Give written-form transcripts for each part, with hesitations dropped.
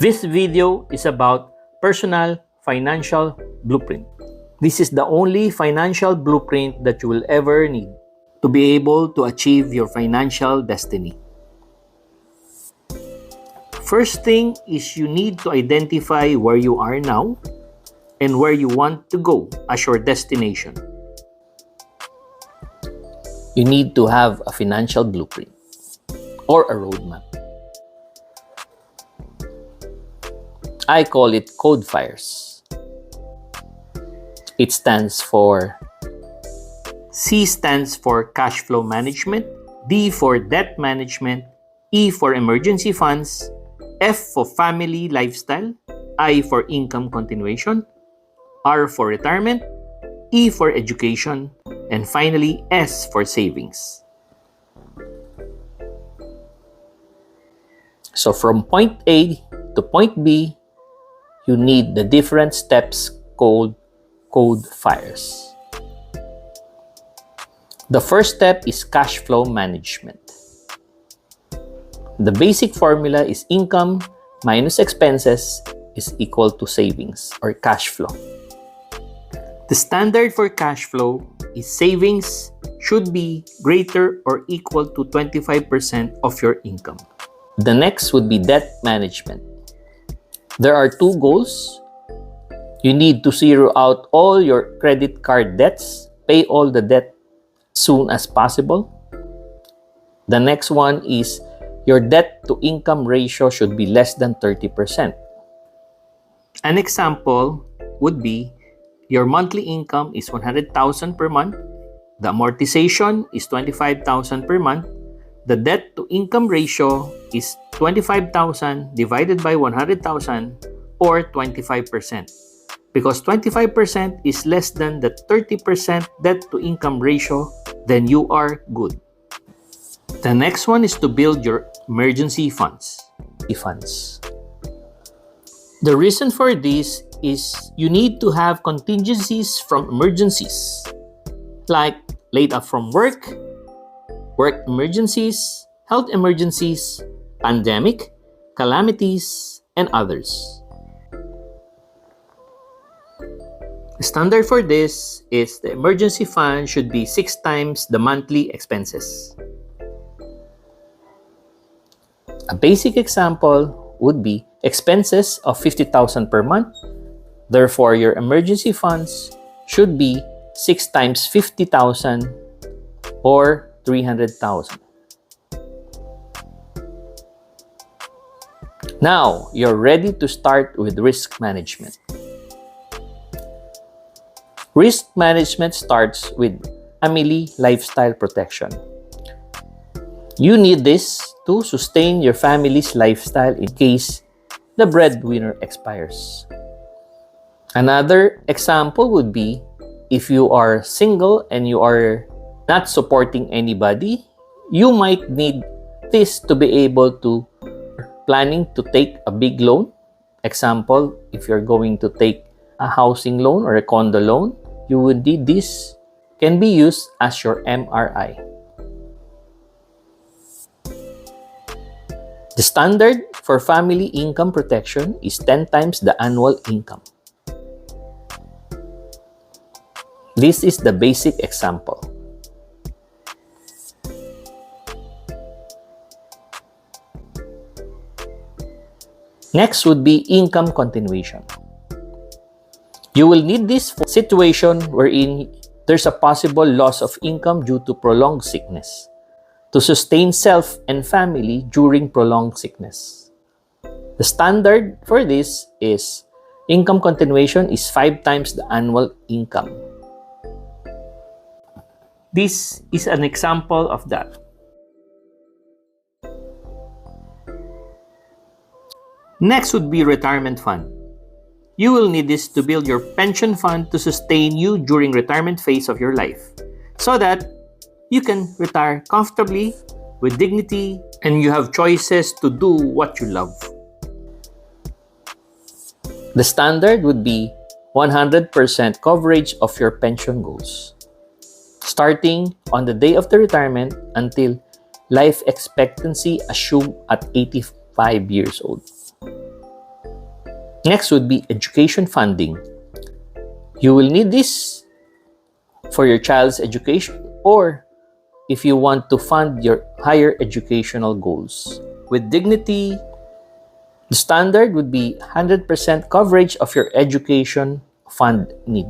This video is about personal financial blueprint. This is the only financial blueprint that you will ever need to be able to achieve your financial destiny. First thing is you need to identify where you are now and where you want to go as your destination. You need to have a financial blueprint or a roadmap. I call it Code Fires. It stands for C stands for cash flow management, D for debt management, E for emergency funds, F for family lifestyle, I for income continuation, R for retirement, E for education, and finally S for savings. So from point A to point B, you need the different steps called Code Fires. The first step is cash flow management. The basic formula is income minus expenses is equal to savings or cash flow. The standard for cash flow is savings should be greater or equal to 25% of your income. The next would be debt management. There are two goals. You need to zero out all your credit card debts, pay all the debt soon as possible. The next one is your debt to income ratio should be less than 30%. An example would be your monthly income is 100,000 per month. The amortization is 25,000 per month. The debt to income ratio is 25,000 divided by 100,000 or 25%. Because 25% is less than the 30% debt to income ratio, then you are good. The next one is to build your emergency funds. The reason for this is you need to have contingencies from emergencies like laid off from work emergencies, health emergencies, pandemic, calamities, and others. The standard for this is the emergency fund should be 6 times the monthly expenses. A basic example would be expenses of 50,000 per month. Therefore, your emergency funds should be 6 times 50,000 or 300,000. Now, you're ready to start with risk management. Risk management starts with family lifestyle protection. You need this to sustain your family's lifestyle in case the breadwinner expires. Another example would be if you are single and you are not supporting anybody, you might need this to be able to planning to take a big loan. Example, if you're going to take a housing loan or a condo loan, you would need this. Can be used as your MRI. The standard for family income protection is 10 times the annual income. This is the basic example. Next would be income continuation. You will need this for situation wherein there's a possible loss of income due to prolonged sickness to sustain self and family during prolonged sickness. The standard for this is income continuation is 5 times the annual income. This is an example of that. Next would be retirement fund. You will need this to build your pension fund to sustain you during retirement phase of your life so that you can retire comfortably with dignity and you have choices to do what you love. The standard would be 100% coverage of your pension goals, starting on the day of the retirement until life expectancy assumed at 85 years old. Next would be education funding. You will need this for your child's education or if you want to fund your higher educational goals. With dignity, the standard would be 100% coverage of your education fund need.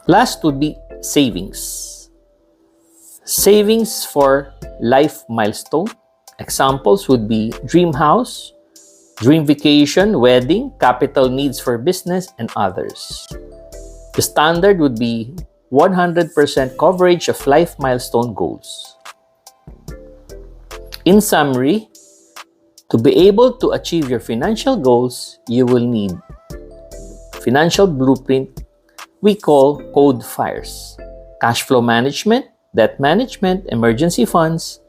Last would be savings. Savings for life milestone. Examples would be dream house, dream vacation, wedding, capital needs for business, and others. The standard would be 100% coverage of life milestone goals. In summary, to be able to achieve your financial goals, you will need financial blueprint we call code FIRES, cash flow management, debt management, emergency funds,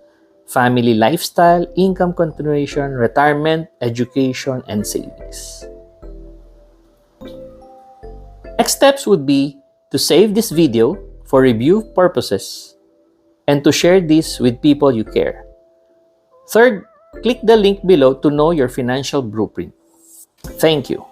family lifestyle, income continuation, retirement, education, and savings. Next steps would be to save this video for review purposes and to share this with people you care. Third, click the link below to know your financial blueprint. Thank you.